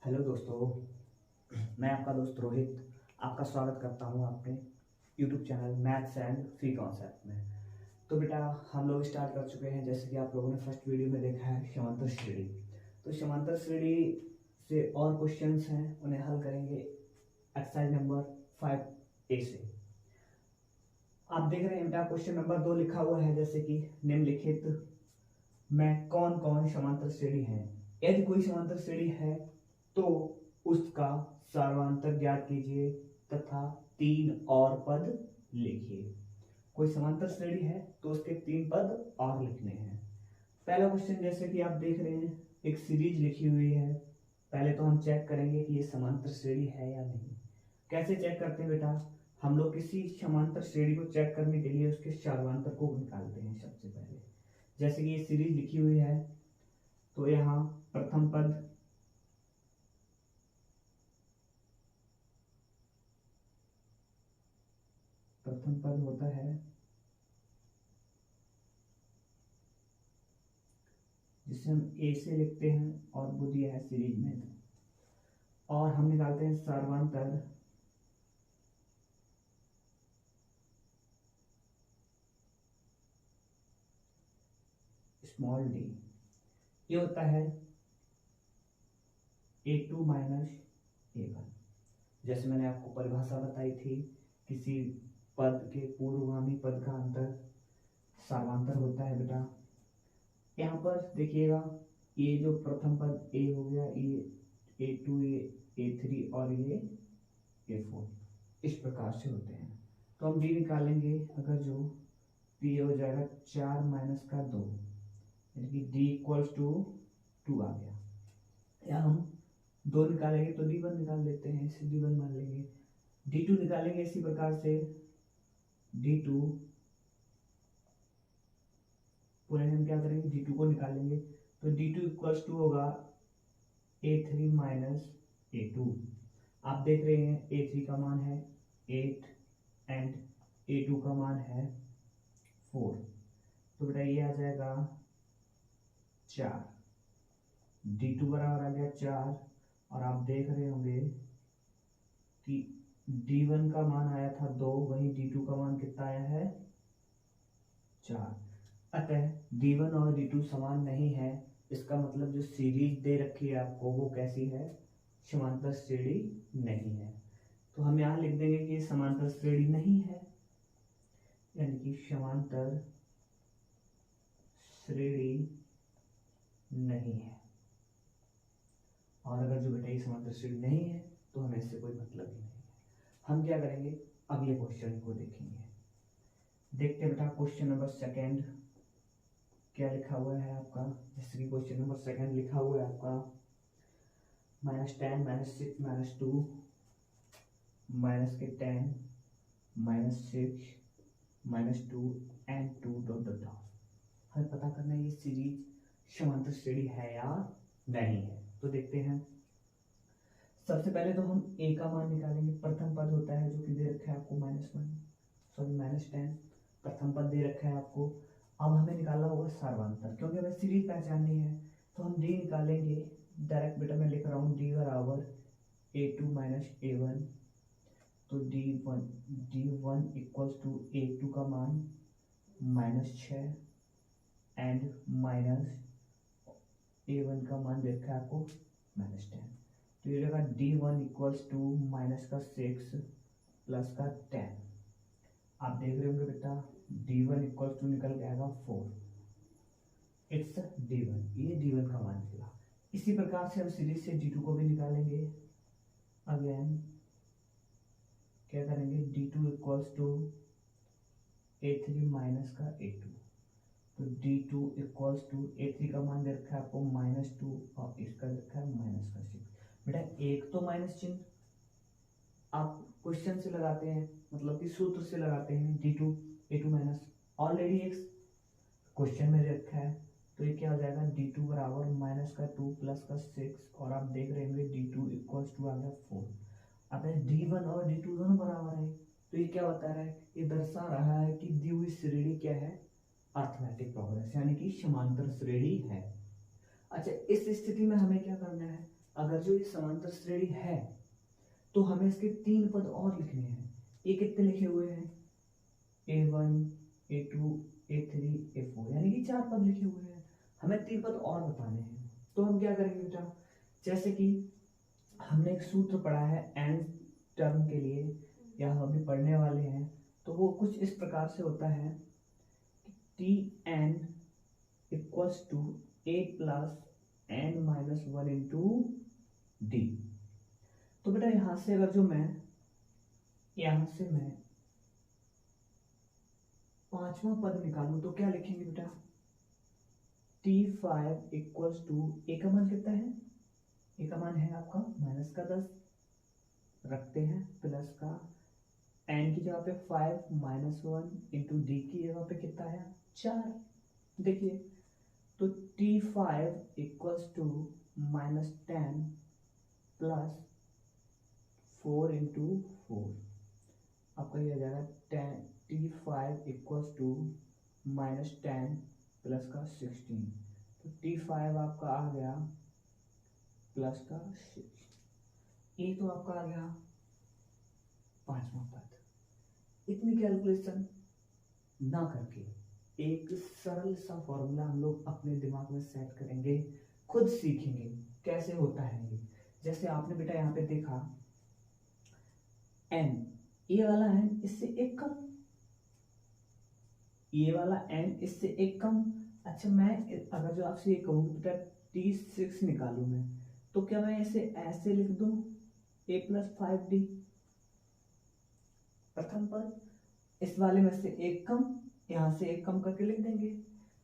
Hello दोस्तों, मैं आपका दोस्त रोहित आपका स्वागत करता हूं अपने YouTube channel maths and free concept में। तो बेटा हम लोग स्टार्ट कर चुके हैं। जैसे कि आप लोगों ने फर्स्ट वीडियो में देखा है समांतर श्रेणी। तो समांतर श्रेणी से और क्वेश्चंस हैं, उन्हें हल करेंगे एक्सरसाइज नंबर 5A से। आप देख रहे हैं बेटा क्वेश्चन नंबर 2 लिखा हुआ है, जैसे कि निम्नलिखित में कौन कौन समांतर श्रेणी है। यदि कोई समांतर श्रेणी है तो उसका सर्वांतर ज्ञात कीजिए तथा 3 और पद लिखिए। कोई समांतर श्रेणी है तो उसके 3 पद और लिखने हैं। पहला क्वेश्चन जैसे कि आप देख रहे हैं, एक सीरीज लिखी हुई है। पहले तो हम चेक करेंगे कि ये समांतर श्रेणी है या नहीं। कैसे चेक करते हैं बेटा, हम लोग किसी समांतर श्रेणी को चेक करने के लिए उसके सर्वांतर को निकालते हैं सबसे पहले। जैसे कि ये सीरीज लिखी हुई है तो यहाँ प्रथम पद होता है जिसे हम ए से लिखते हैं और वो दिया है सीरीज में, और हम निकालते हैं सर्वांतर स्मॉल डी। ये होता है A2 माइनस A1। जैसे मैंने आपको परिभाषा बताई थी, किसी पद के पूर्वगामी पद का अंतर सर्वांतर होता है बेटा। यहाँ पर देखिएगा, ये जो प्रथम पद A हो गया, ये A2, ये A3 और ये A4 इस प्रकार से होते हैं। तो हम D निकालेंगे, अगर जो P हो जाएगा 4 माइनस का 2, यानी कि D इक्वल्स टू 2 आ गया। या हम 2 निकालेंगे तो D1 निकाल लेते हैं, इसे D1 मान लेंगे। D2 निकालेंगे इसी प्रकार से, D2 पूरे हम क्या करेंगे, D2 को निकालेंगे तो D2 इक्वल्स टू होगा A3 माइनस A2। आप देख रहे हैं A3 का मान है 8 एंड A2 का मान है 4। तो बेटा ये आ जाएगा 4। D2 बराबर आ गया 4, और आप देख रहे होंगे कि D1 का मान आया था 2, वहीं D2 का मान कितना आया है 4। अतः D1 और D2 समान नहीं है। इसका मतलब जो सीरीज दे रखी है आपको वो कैसी है, समांतर श्रेणी नहीं है। तो हम यहाँ लिख देंगे कि ये समांतर श्रेणी नहीं है, यानी कि समांतर श्रेणी नहीं है। और अगर जो बेटा ये समांतर श्रेणी नहीं है तो हमें इससे कोई मतलब ही नहीं है। हम क्या करेंगे, अगले क्वेश्चन को देखेंगे। देखते हैं बेटा क्वेश्चन नंबर 2 क्या लिखा हुआ है आपका। जैसे कि क्वेश्चन नंबर 2 लिखा हुआ है आपका -10 -6 -2 -10 -6 -2 एंड 2 डॉट डॉट डॉट। हमें पता करना है ये सीरीज समांतर श्रेणी है या नहीं है। तो देखते हैं। सबसे पहले तो हम a का मान निकालेंगे। प्रथम पद होता है जो कि दे रखा है आपको -10, प्रथम पद दे रखा है आपको। अब हमें निकालना होगा सर्वांतर, क्योंकि हमें सीरीज पहचाननी है। तो हम d निकालेंगे डायरेक्ट। बेटा मैं लिख रहा हूँ d बराबर A2 माइनस A1। तो D1 इक्वल्स टू A2 का मान -6 एंड माइनस A1 का मान दे रखा है आपको -10। तो ये जगह D1 इक्वल्स टू -6 प्लस का 10। आप देख रहे होंगे बेटा D1 इक्वल्स टू निकल के आएगा 4। इट्स D1, ये D1 का मान निकला। इसी प्रकार से हम सीरीज से D2 को भी निकालेंगे। अगेन क्या करेंगे, D2 equals to A3 minus का A2। तो D2 इक्वल्स टू A3 का मान दे रखा है आपको -2 और इसका रखा है -6। बेटा एक तो माइनस चिन्ह आप क्वेश्चन से लगाते हैं, मतलब कि सूत्र से लगाते हैं। D2 A2 माइनस ऑलरेडी एक क्वेश्चन में रखा है, तो ये क्या हो जाएगा D2 बराबर -2 प्लस का 6, और आप देख रहे होंगे D2 इक्वल्स टू आ गया 4। अब D1 और D2 दोनों बराबर है, तो ये क्या बता रहा है, ये दर्शा रहा है कि दी हुई श्रेणी क्या है, अर्थमेटिक प्रोग्रेस, यानी कि समांतर श्रेणी है। अच्छा, इस स्थिति में हमें क्या करना है, अगर जो ये समांतर श्रेणी है तो हमें इसके 3 पद और लिखने हैं। ये कितने लिखे हुए हैं? A1, A2, A3, A4, यानी कि 4 पद लिखे हुए हैं। हमें 3 पद और बताने हैं। तो हम क्या करेंगे बेटा, जैसे कि हमने एक सूत्र पढ़ा है n टर्म के लिए, या हम अभी पढ़ने वाले हैं, तो वो कुछ इस प्रकार से होता है कि Tn equals to A plus n minus 1 into D. तो बेटा यहाँ से अगर जो मैं पांचवा पद निकालूं तो क्या लिखेंगे बेटा? T5 इक्वल्स टू, ए का मान कितना है? ए का मान है आपका -10 रखते हैं, प्लस का n की जगह पे 5 माइनस 1 इंटू डी की जगह पे कितना है? 4। देखिए तो T5 equals to -10 plus 4 into 4, आपका ये आ जाएगा T5 इक्वल्स टू -10 प्लस का 16। तो T5 आपका आ गया प्लस का 6। ये तो आपका आ गया पांचवा पद। इतनी कैलकुलेशन ना करके एक सरल सा फॉर्मूला हम लोग अपने दिमाग में सेट करेंगे, खुद सीखेंगे कैसे होता है ये। जैसे आपने बेटा यहाँ पे देखा n, ये वाला n इससे एक कम, ये वाला n इससे एक कम। अच्छा, मैं अगर जो आपसे ये कहूँ बेटा T6 निकालू मैं, तो क्या मैं इसे ऐसे लिख दूं a प्लस 5d, प्रथम पद, इस वाले में से एक कम, यहाँ से एक कम करके लिख देंगे।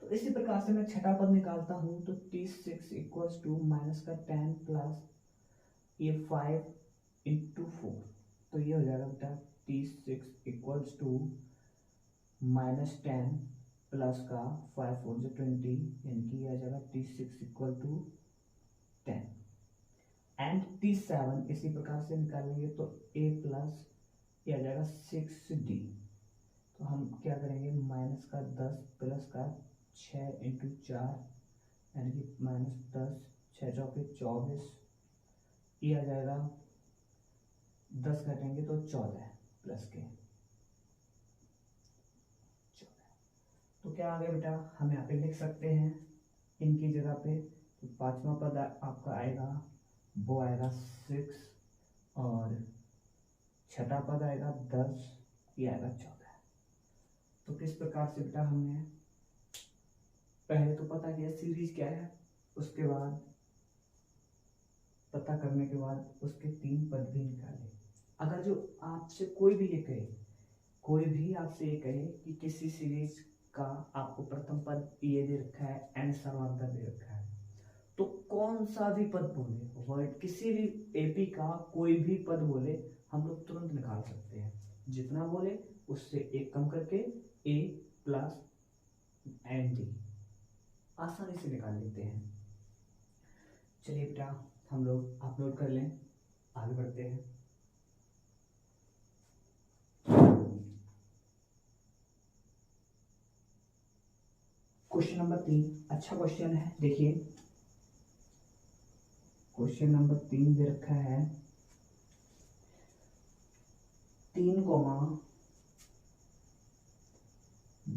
तो इसी प्रकार से मैं छठा पद निकालता हूँ, तो T6 इक्वल्स टू माइनस का 10 प्लस ये 5 इंटू 4, तो ये हो जाएगा बेटा T6 इक्वल्स टू -10 प्लस का 5 4 जो 20, यानी कि यह आ जाएगा T6 equal to 10 and T7 इसी प्रकार से निकालेंगे तो a प्लस ये आ जाएगा 6d। तो हम क्या करेंगे, माइनस का 10 प्लस का 6 इंटू 4, यानी कि -10, 6 चौके 24, ये आ जाएगा 10 काटेंगे तो 14 प्लस के 14। तो क्या आ गया बेटा, हम यहाँ पे लिख सकते हैं इनकी जगह पे। तो पांचवा पद आपका आएगा, वो आएगा 6, और छठा पद आएगा 10, ये आएगा 14। तो किस प्रकार से बेटा हमने पहले तो पता किया सीरीज क्या है, उसके बाद पता करने के बाद उसके 3 पद भी निकाले। अगर जो आपसे कोई भी ये कहे, कोई भी आपसे ये कहे कि किसी सीरीज का आपको प्रथम पद ये दे रखा है, एन समांतर दे रखा है, तो कौन सा भी पद बोले, वर्ड किसी भी एपी का कोई भी पद बोले, हम लोग तुरंत निकाल सकते हैं। जितना बोले उससे एक कम करके ए प्लस एन डी आसानी से निकाल लेते हैं। चलिए बेटा हम लोग अपलोड कर लें, आगे बढ़ते हैं। क्वेश्चन नंबर 3 अच्छा क्वेश्चन है, देखिए क्वेश्चन नंबर 3 दे रखा है 3,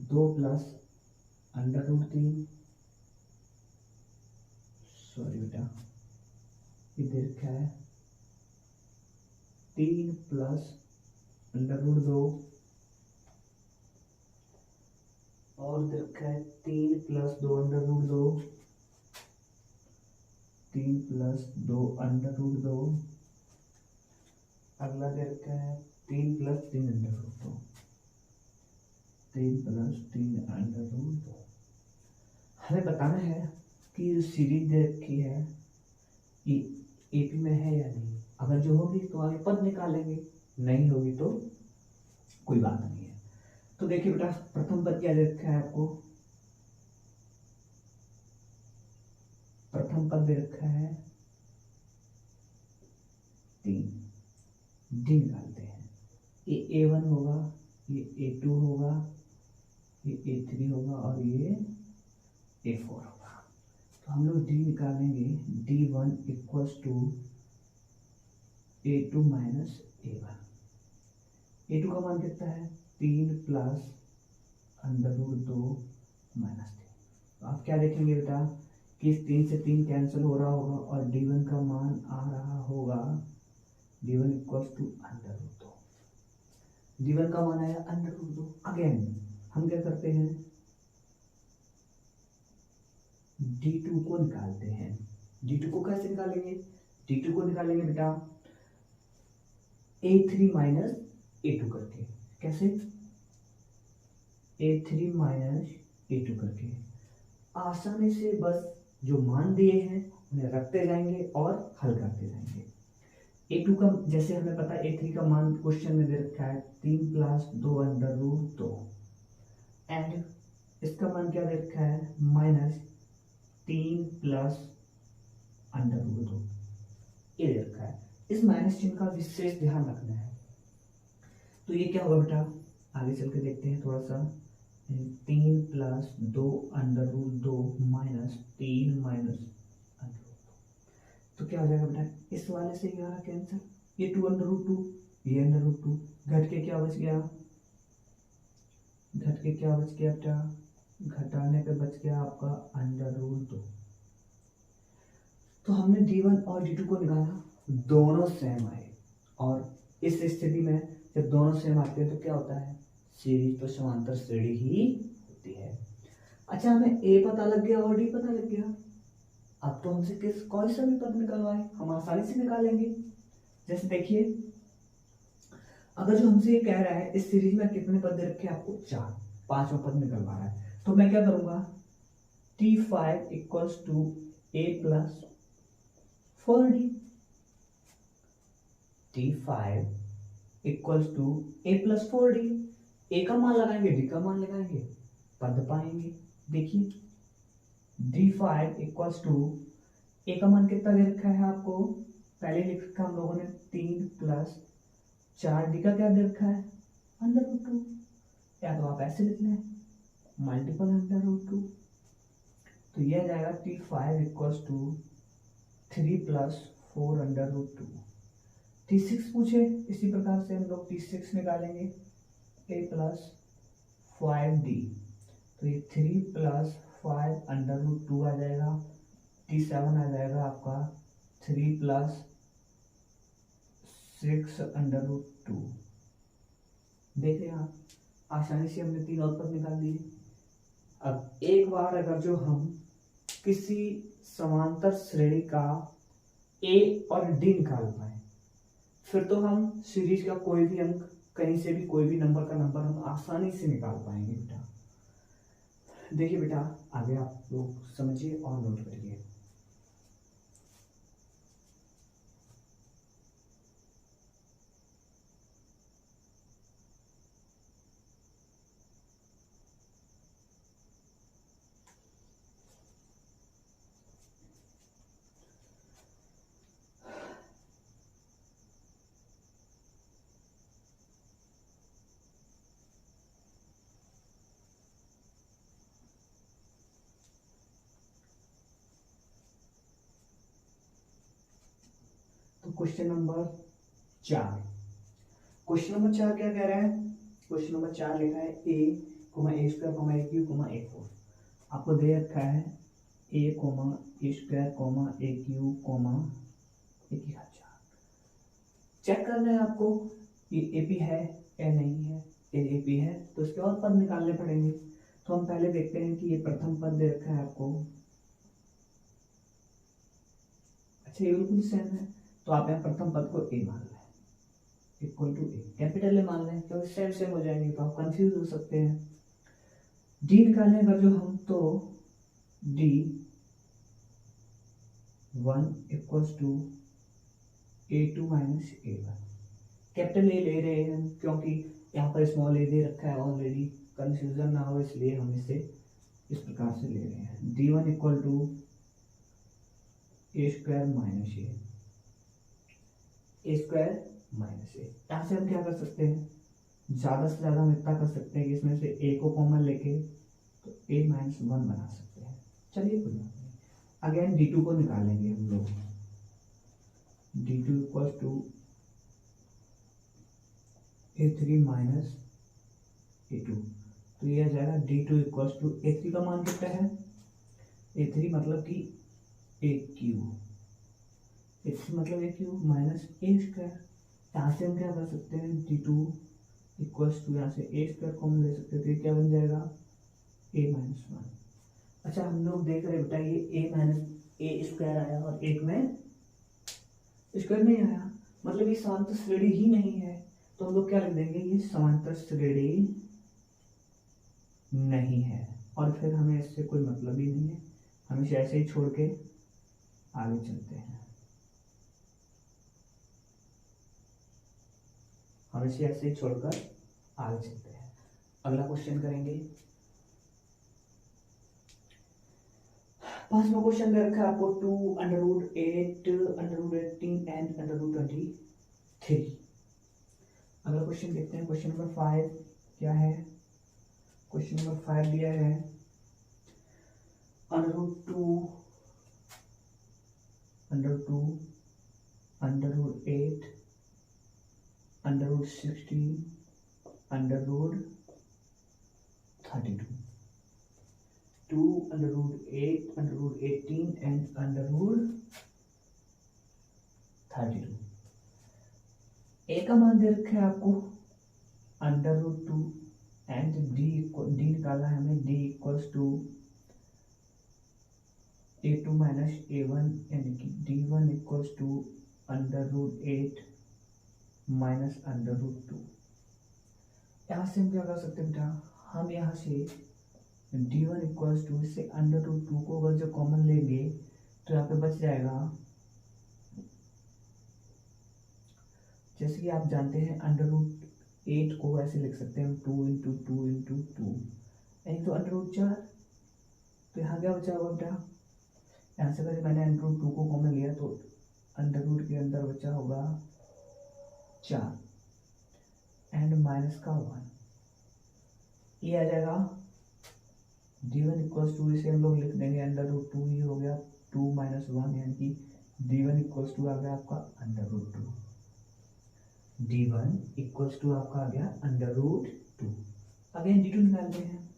2 प्लस √3, सॉरी बेटा ये दे रखा है 3 प्लस √2, और दे रखा है 3 प्लस 2 √2, 3 प्लस 2 √2, अगला दे रखा है 3 प्लस 3 √2, 3 प्लस 3 √2। हमें बताना है कि जो सीरीज दे रखी है ये एपी में है या नहीं। अगर जो होगी तो आगे पद निकालेंगे, नहीं होगी तो कोई बात नहीं है। तो देखिए बेटा प्रथम पद क्या दे रखा है आपको, प्रथम पद दे रखा है 3, डी निकालते हैं। ये A1 होगा, ये A2 होगा, ये A3 होगा और ये A4 होगा। तो हम लोग डी निकालेंगे, D1 equals to A2 minus A1। A2 का मान कितना है 3 प्लस √2 माइनस 3। तो आप क्या देखेंगे बेटा कि इस 3 से 3 कैंसिल हो रहा होगा और D1 का मान आ रहा होगा, D1 इक्वल्स टू √2। D1 का मान आया √2। अगेन हम क्या करते हैं, D2 को निकालते हैं। D2 को कैसे निकालेंगे, D2 को निकालेंगे बेटा A3 माइनस A2 करके। कैसे, A3 माइनस A2 करके। आसानी से बस जो मान दिए हैं उन्हें रखते जाएंगे और हल करते जाएंगे। A2 का जैसे हमें पता है A3 का मान क्वेश्चन में दे रखा है 3 प्लस 2 √2 एंड इसका मान क्या दे रखा है माइनस 3 प्लस √2 ये दे रखा है। इस माइनस चिन्ह का विशेष ध्यान रखना है। तो ये क्या होगा बेटा, आगे चल के देखते हैं थोड़ा सा। 3 प्लस 2 √2 माइनस 3 माइनस √2, तो क्या हो जाएगा बेटा, इस वाले से ये वाला कैंसिल, ये 2 √2 ये √2 घट के क्या बच गया, घट के क्या बच गया बेटा, घटाने पे बच गया आपका √2। तो हमने D1 और D2 को निकाला, दोनों सेम आए और इस स्थिति में जब दोनों सेम आते हैं तो क्या होता है, सीरीज तो समांतर श्रेणी ही होती है। अच्छा हमें A पता लग गया और D पता लग गया, अब तो हमसे किस कौन सा भी पद निकलवाए हम आसानी से निकालेंगे। जैसे देखिए अगर जो हमसे ये कह रहा है इस सीरीज में कितने पद दे रखे हैं आपको 4, पांचवा पद निकलवा रहा है, तो मैं क्या करूंगा T5 equals to A plus 4D। T5 equals to A plus 4D। A का मान लगाएंगे D का मान लगाएंगे पद पाएंगे। देखिए D5 इक्वल्स टू A का मान कितना दे रखा है आपको, पहले लिख रखा हम लोगों ने 3 प्लस 4D का क्या दे रखा है √2, या तो आप ऐसे लिख लें मल्टीपल √2। तो यह जाएगा T5 equals to 3 plus 4 √2। T6 पूछे, इसी प्रकार से हम लोग T6 निकालेंगे A प्लस 5D, तो ये 3 प्लस 5 √2 आ जाएगा। T7 आ जाएगा आपका 3 प्लस 6 √2। देख रहे हैं आप, आसानी से हमने 3 और पद निकाल दिए। अब एक बार अगर जो हम किसी समांतर श्रेणी का A और D निकाल पाए फिर तो हम सीरीज का कोई भी अंक कहीं से भी कोई भी नंबर का नंबर हम आसानी से निकाल पाएंगे बेटा। देखिए बेटा आगे आप लोग समझिए और नोट करिए। क्वेश्चन नंबर 4, क्वेश्चन नंबर 4 क्या कह रहा है, क्वेश्चन नंबर 4 लिखा है A, A2, AQ, A4। आपको दे रखा है A, A2, AQ, A4। Check करना है आपको ये AP है या नहीं है। ये AP है तो इसके और पद निकालने पड़ेंगे। तो हम पहले देखते हैं कि ये प्रथम पद दे रखा है आपको, अच्छा ये बिल्कुल सेम है, तो आप यहाँ प्रथम पद को A मान लें equal to A, capital A मान लें क्योंकि सेम हो जाएंगे तो आप कंफ्यूज हो सकते हैं। D निकालने अगर जो हम तो D1 equals to A2 minus A1। Capital A ले रहे हैं क्योंकि यहाँ पर स्मॉल a दे रखा है ऑलरेडी, कंफ्यूजन ना हो इसलिए हम इसे इस प्रकार से ले रहे हैं। D1 equal to A2 minus A। यहाँ से हम क्या कर सकते हैं, ज़्यादा से ज़्यादा हम इतना कर सकते हैं कि इसमें से A को कॉमन लेके तो A-1 बना सकते हैं। चलिए कोई बात नहीं, अगेन d2 को निकालेंगे हम लोग, d2 equal to a3 minus a2, तो ये आ जाएगा d2 इक्वल टू a3 का मान कितना है, a3 मतलब कि a क्यूब, a3 मतलब a cube minus a square. यहाँ से हम क्या कर सकते हैं, d2 इक्वल्स टू यहाँ से a स्क्वायर कॉमन ले सकते हैं, तो ये क्या बन जाएगा a माइनस 1। अच्छा हम लोग देख रहे बेटा ये a माइनस a स्क्वायर आया और एक में स्क्वायर नहीं आया, मतलब ये समांतर श्रेणी ही नहीं है, तो हम लोग क्या लिख देंगे, ये समांतर श्रेणी नहीं है, और फिर हमें इससे कोई मतलब ही नहीं है, हम इसे ऐसे ही छोड़ के आगे चलते हैं। हम इसे ऐसे ही छोड़कर आगे चलते हैं। अगला क्वेश्चन करेंगे। 5वां क्वेश्चन दे रखा है आपको 2√8 √18 एंड √23। अगला क्वेश्चन देखते हैं। क्वेश्चन नंबर 5 क्या है, क्वेश्चन नंबर 5 दिया है √2 √8 √16 √32, 2√8 √18 and √32। ए का मान दे रखा है आपको √2 एंड डी निकालना है हमें, D equals to a2 minus a1, यानी कि d1 इक्वल्स टू √8 माइनस √2। यहाँ से हम क्या कर सकते हैं बेटा, हम यहाँ से d1 इक्वल्स टू इससे √2 को अगर जो कॉमन लेंगे तो यहाँ पे बच जाएगा, जैसे कि आप जानते हैं √8 को ऐसे लिख सकते हैं 2 × 2 × 2, यानी तो √4। तो यहाँ क्या बचा होगा बेटा, यहाँ से अगर मैंने √2 को कॉमन लिया तो √ के अंदर बचा होगा 4 एंड माइनस का 1, ये आ जाएगा d1 इक्वल्स टू, इसे हम लोग लिख देंगे √2, ये हो गया 2 - 1, यानी कि d1 इक्वल्स टू आ गया आपका √2, d1 इक्वल्स टू आपका आ गया √2। अगेन d2 निकालते हैं।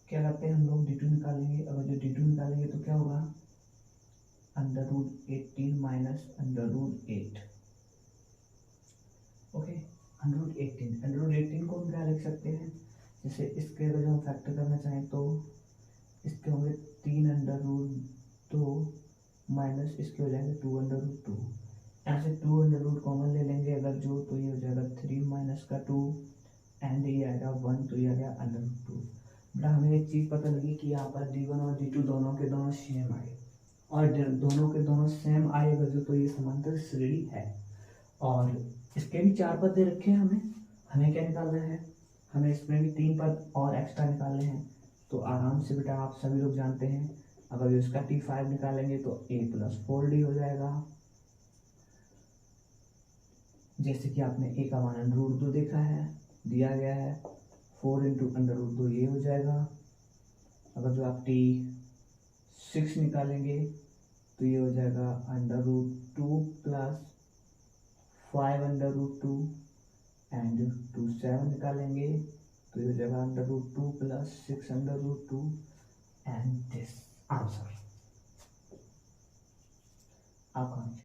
क्या करते हैं हम लोग, d2 निकालेंगे, अगर जो d2 निकालेंगे तो क्या होगा √18 माइनस √8, ओके। √18 को हम क्या लिख सकते हैं, जैसे इसके अगर हम फैक्टर करना चाहें तो इसके होंगे 3√2 माइनस इसके हो जाएंगे 2√2, यहाँ से 2 कॉमन ले लेंगे अगर जो, तो ये हो जाएगा 3 माइनस का 2 एंड ये आएगा 1, तो ये आ गया √2। बेटा हमें एक चीज़ पता लगी कि यहाँ पर d1 और d2 दोनों के दोनों सेम आए, और दोनों के दोनों सेम आए अगर जो, तो ये समांतर श्रेणी है। और इसके भी 4 पद दे रखे हैं हमें क्या निकालना है, हमें इसमें भी 3 पद और एक्स्ट्रा निकालने हैं। तो आराम से बेटा आप सभी लोग जानते हैं, अगर इसका t5 निकालेंगे तो a + 4d हो जाएगा, जैसे कि आपने a का मान √2 देखा है, दिया गया है 4 × √2, ये हो जाएगा। अगर जो आप t6 निकालेंगे तो ये हो जाएगा √2 + 5 √2 एंड 7 निकालेंगे तो ये हो जाएगा √2 + 6 √2 एंड दिस आंसर आपका